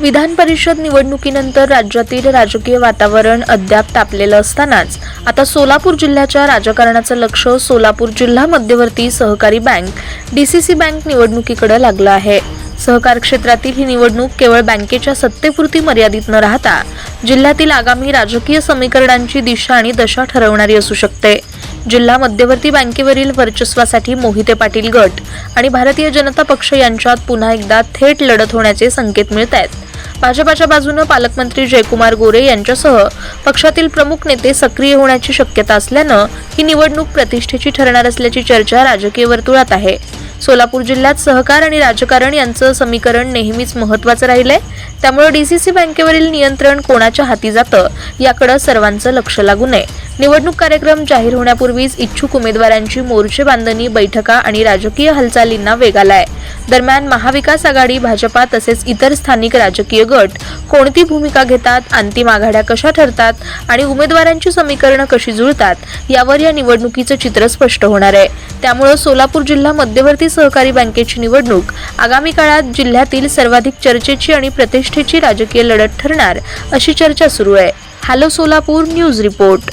विधान परिषद निवडणुकीनंतर राज्यातील राजकीय वातावरण अद्याप तापलेलं असतानाच आता सोलापूर जिल्ह्याच्या राजकारणाचं लक्ष सोलापूर जिल्हा मध्यवर्ती सहकारी बँक डीसीसी बँक निवडणुकीकडे लागलं आहे। सहकार क्षेत्रातील ही निवडणूक केवळ बँकेच्या सत्तेपुरती मर्यादित न राहता जिल्ह्यातील आगामी राजकीय समीकरणांची दिशा आणि दशा ठरवणारी असू शकते। जिल्हा मध्यवर्ती बँकेवरील वर्चस्वासाठी मोहिते पाटील गट आणि भारतीय जनता पक्ष यांच्यात पुन्हा एकदा थेट लढत होण्याचे संकेत मिळत आहेत। भाजपाच्या बाजूने पालकमंत्री जयकुमार गोरे यांच्यासह पक्षातील प्रमुख नेते सक्रिय होण्याची शक्यता असल्याने ही निवडणूक प्रतिष्ठेची ठरणार असल्याची चर्चा राजकीय वर्तुळात आहे। सोलापूर जिल्ह्यात सहकार आणि राजकारण यांचं समीकरण नेहमीच महत्त्वाचं राहिलंय, त्यामुळे डीसीसी बँकेवरील नियंत्रण कोणाच्या हाती जातं याकडे सर्वांचं लक्ष लागून आहे। निवडणूक कार्यक्रम जाहीर होण्यापूर्वीच इच्छुक उमेदवारांची मोर्चे बांधणी, बैठका आणि राजकीय हालचालींना वेग आलाय। दरम्यान महाविकास आघाडी, भाजपा तसेच इतर स्थानिक राजकीय गट कोणती भूमिका घेतात, अंतिम आघाड्या कशा ठरतात आणि उमेदवारांची समीकरणं कशी जुळतात यावर या निवडणुकीचं चित्र स्पष्ट होणार आहे। त्यामुळे सोलापूर जिल्हा मध्यवर्ती सहकारी बँकेची निवडणूक आगामी काळात जिल्ह्यातील सर्वाधिक चर्चेची आणि प्रतिष्ठेची राजकीय लढत ठरणार अशी चर्चा सुरू आहे। Hello Solapur news report.